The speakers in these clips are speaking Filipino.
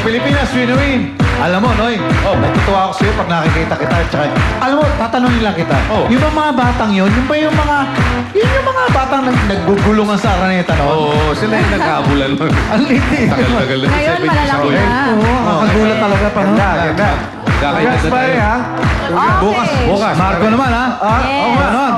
Pilipinas, win-win. Alam mo, Noy, natutuwa ako sa'yo pag nakikita kita. Tsaka, alam mo, tatanungin lang kita. Yung mga batang yun, yung ba yung mga batang naggugulungan sa Araneta, no? Oo, sila yung nagkabulan. Ang liit. Tagal-tagal na. Ngayon, malalaki na. Oo, makagulat talaga pa. Ganda. Kakain na tayo. ha? Bukas. Marco naman, ha?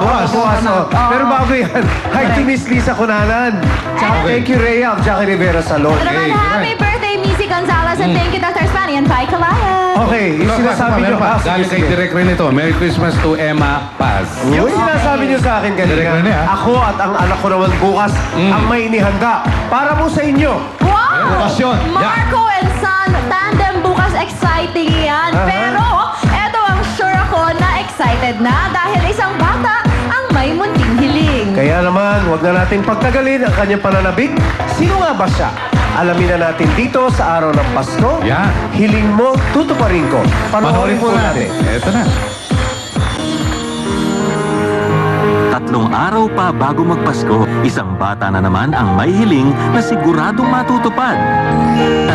Bukas. Pero bago yan, hi to Miss Lisa Cunanan. Tsaka thank you, Rhea of Jackie Rivera Salon. Ito naman, happy birthday, Missy Gonzalez, and thank you, Dr. Spani and Pai Kalaya. Okay, yung sinasabi nyo. Galing kay Direk Rene to. Merry Christmas to Emma Paz. Yung sinasabi nyo sa akin Direk Rene, kanina, ha? ako at ang anak ko naman bukas ang may inihanda para po sa inyo. Wow! Okasyon. Marco and Son, tandem bukas, exciting yan. Pero, eto ang sure ako na excited na dahil isang bata ang may munting hiling. Kaya naman, huwag na natin pagtagalin ang kanyang pananabik. Sino nga ba siya? Alamin na natin dito sa araw ng Pasko. Yan. Hiling mo, tutuparin ko. Panoorin po natin. Eto na. 3 araw pa bago magpasko, isang bata na naman ang may hiling na siguradong matutupad.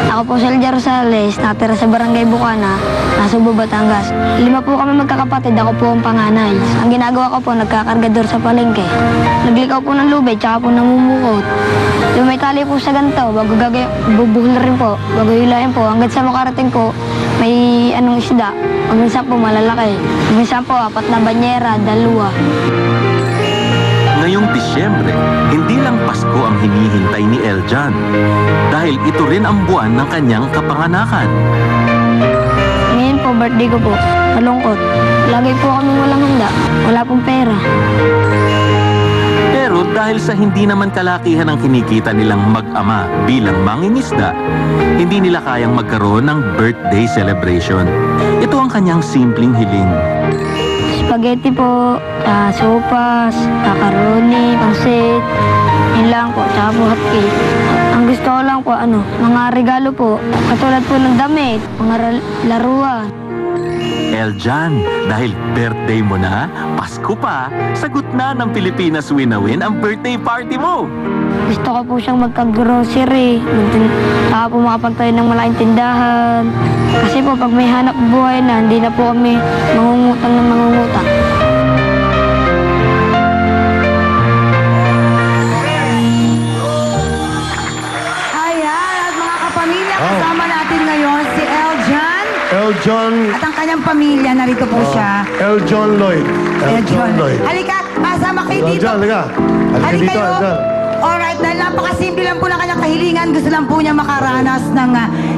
Ako po si Elja Rosales, natira sa Barangay Bukana, Nasugbo, Batangas. 5 po kami magkakapatid, ako po ang panganay. Ang ginagawa ko po, nagkakargador sa palengke. Naglikaw po ng lubid, tsaka po namumukot. Yung may tali po sa ganito, bago bubuhol rin po, bago hilahin po, hanggang sa makarating po, may isda. Pag minsan po malalaki, pag minsan po 4 na banyera, 2. Ngayong Disyembre, hindi lang Pasko ang hinihintay ni Eljan. Dahil ito rin ang buwan ng kanyang kapanganakan. Ngayon po, birthday ko po, malungkot. Lagi po kami walang handa, wala pong pera. Pero dahil sa hindi naman kalakihan ang kinikita nilang mag-ama bilang mangingisda, hindi nila kayang magkaroon ng birthday celebration. Ito ang kanyang simpleng hiling. Spaghetti po, sopas, macaroni, pansit, yun lang po, tsaka po hotcake. Ang gusto ko lang po, mga regalo po, katulad po ng damit, mga laruan. Eljan, dahil birthday mo na, Pasko pa, sagot na ng Pilipinas Win-a-Win ang birthday party mo. Gusto ko po siyang magka-grocery, saka po makapagtayo ng malaking tindahan. Kasi po pag may hanap buhay na, hindi na po kami mangungutang ng mangungutang. Ayan, at mga kapamilya, kasama natin ngayon si Eljan Eljon, at ang kanyang pamilya. Narito po siya. Eljon Lloyd. Eljon Lloyd. Halika, kasama kayo dito. Eljon, halika. Halika dito, kayo. Eljon. Alright, dahil napakasimple lang po ng kanyang kahilingan. Gusto lang po niya makaranas ng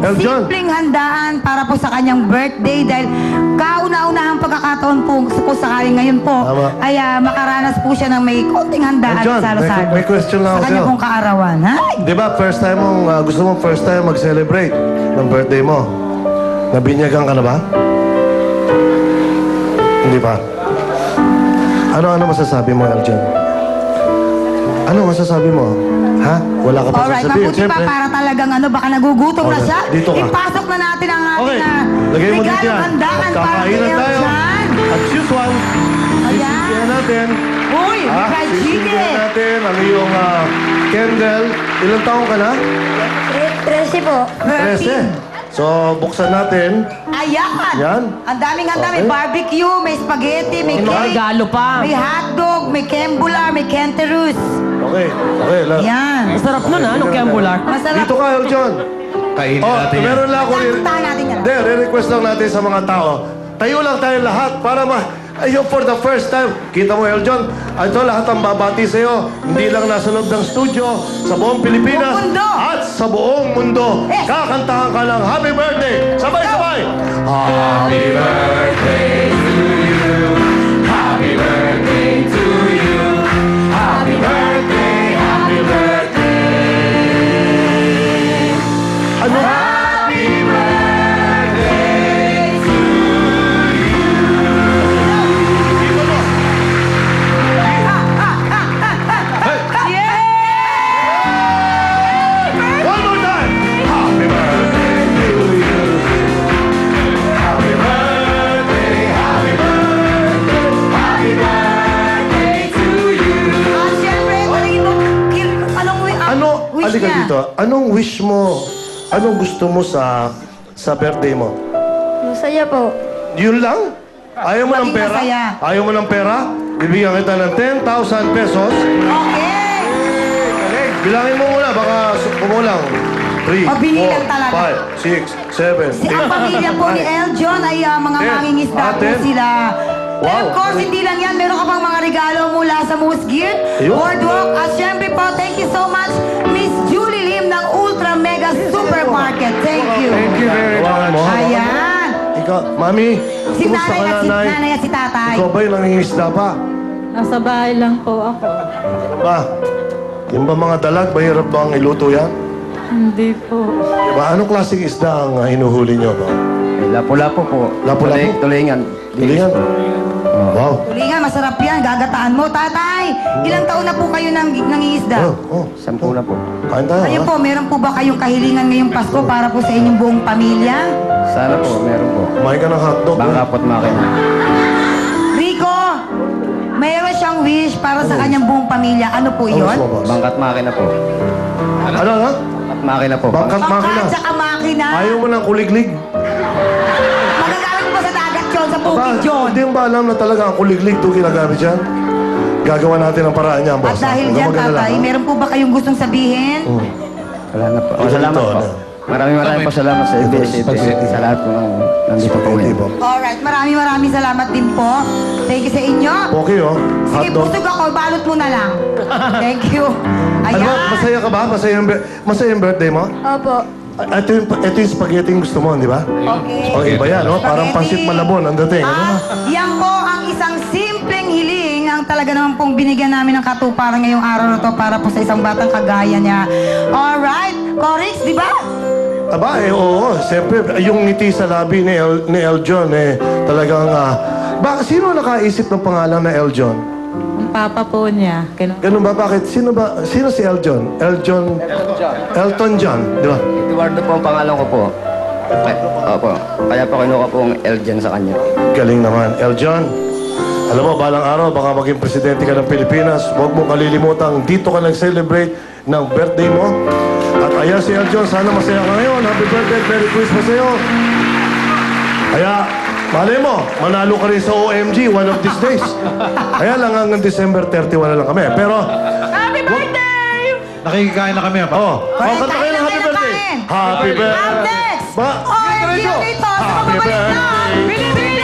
Eljon. simpleng handaan para po sa kanyang birthday. Dahil kauna-unahang pagkakataon po sakaling ngayon po Tama. ay makaranas po siya ng may konting handaan Eljon, sa salo-salo. may question lang ako sa kanya sa'yo. pong kaarawan. Ha? Di ba, gusto mo first time mag-celebrate ng birthday mo? Nabinyagan ka na ba? Hindi pa. Ano masasabi mo, Eljon? Ano masasabi mo? Ha? Wala ka pa Alright, sasabihin. mabuti pa para talagang baka nagugutom na Okay, siya. dito ka. Ipasok na natin ang ating Okay, lagay mo dito regalong yan. handaan para kay Kakain na tayo. Eljan. As usual, Ayan. sisigayan natin. Uy, may fried Sisigayan chicken. natin ang iyong Kendall. Ilang taong ka na? 13 po. 13. So, buksan natin. Ayan. Yan. Ang daming handa. Okay. May barbecue, may spaghetti, may cake. regalo pa. May hotdog, may kembula, may kenterus. Okay. Yan. Sarap nun ha, nung kembular. Masarap. Dito ka, Eljon. Kainin Oh, natin yan. meron lang ako. Puntahan natin yan. Hindi, re-request lang natin sa mga tao. Tayo lang tayo lahat para ayun, for the first time. Kita mo, Eljon, ito lahat ang babati sa'yo. Hindi lang nasa loob ng studio, sa buong Pilipinas. Buong mundo. At sa buong mundo. Yes. Kakantahan ka ng happy birthday. Sabay-sabay. Happy birthday to you. Happy birthday to you. Happy birthday, happy birthday. Ano? Happy birthday to you. Dito mo. One more time. Happy birthday to you. Happy birthday, happy birthday, happy birthday to you. At syempre, anong wish Halika niya? dito. Anong wish mo? Anong gusto mo sa birthday mo? Masaya po. Yun lang? Ayaw mo ng Maging pera? masaya. Ayaw mo ng pera? Bibigyan kita ng 10,000 pesos. Okay. Bilangin mo muna, baka kumulang. 3, O, binilang talaga. 5, 6, 7, Si ang pamilya po ni Eljon ay mga Ten. mangingisda po Ten. sila. Pero Wow. of course, hindi lang yan. Meron ka pang mga regalo mula sa Moose Gear, Ayun. Boardwalk. At syempre po, thank you so much, Miss Julie Lim ng Ultra Mega Supermarket. Thank you. Thank you very Hawakan mo. much. Ayan. Ikaw, Mami, Si kumusta nanay ka, at si nanay? nanay at si tatay. Ikaw ba'y nangingisda pa? Nasa bahay lang po ako. Ba? Yung ba mga dalag, mahirap ba ang iluto yan? Hindi po. Diba? Anong klaseng isda ang hinuhuli nyo ba? Lapu-lapo po. Lapu-lapo? Tulingan. Tulingan? Wow. Tulingan, masarap yan. Gagataan mo. Tatay, ilang taon na po kayo nangingisda? Oh, 10 na po. kain tayo, Ayun ha? po, meron po ba kayong kahilingan ngayong Pasko para po sa inyong buong pamilya? Sana po, meron po. Kumain ka ng hotdog. Bangka ha? po't makina. Rico, mayroon siyang wish para sa kanyang buong pamilya. Ano po Ano yun? gusto mo, boss? Bangkat makina po. Ano, ha? Bangkat makina po. Bangkat makina. Bangka tsaka makina. Ayaw mo ng kuliglig. Magagamit mo sa dagat yun, sa bukid yun. Hindi mo ba alam na talaga ang kuliglig ito ginagamit dyan? Gagawa natin ang paraan niyan, At boss. dahil Huwag dyan, kang mag-alala, tatay, ha? meron po ba kayong gustong sabihin? Wala na po. Ito, Salamat ito, po. ano? Maraming po salamat sa ABS-CBN. Spaghetti. Sa lahat po ng nandito po Spaghetti, ngayon. po. Alright, maraming salamat din po. Thank you sa inyo. Okay, oh. Sige, Hotdog. busog ako, balot mo na lang. Thank you. Ano Ayan. ba? Masaya ka ba? Masaya yung birthday mo? Opo. Ito yung spaghetti yung gusto mo, di ba? Okay. O, iba yan, no? Parang Spaghetti. pansit malabon ang dating. Ano na? Yan po ang isang simpleng hiling ang talaga naman pong binigyan namin ng katuparan ngayong araw na to para po sa isang batang kagaya niya. Alright, Corix, di ba? Aba, oo. Siyempre, yung ngiti sa labi ni Eljon, talagang... sino nakaisip ng pangalan na Eljon? Ang papa po niya. Ganun ba? Bakit? Sino si Eljon? Elton John, di ba? Eduardo po ang pangalan ko po. Opo. Kaya po kinuha po ang Eljan sa kanya. Galing naman. Eljon, alam mo, balang araw, baka maging presidente ka ng Pilipinas. Huwag mo kalilimutang dito ka nag-celebrate ng birthday mo. At ayan si Eljon, sana masaya ka ngayon. Happy birthday, Merry Christmas sa'yo. Kaya, malay mo, manalo ka rin sa OMG one of these days. Kaya lang hanggang December 31 na lang kami. Pero, Happy birthday! Nakikikain na kami. kanta kayo ng happy birthday. Happy birthday. Up next! Ba? OMG dito sa Happy mababalik na birthday. Pilipino!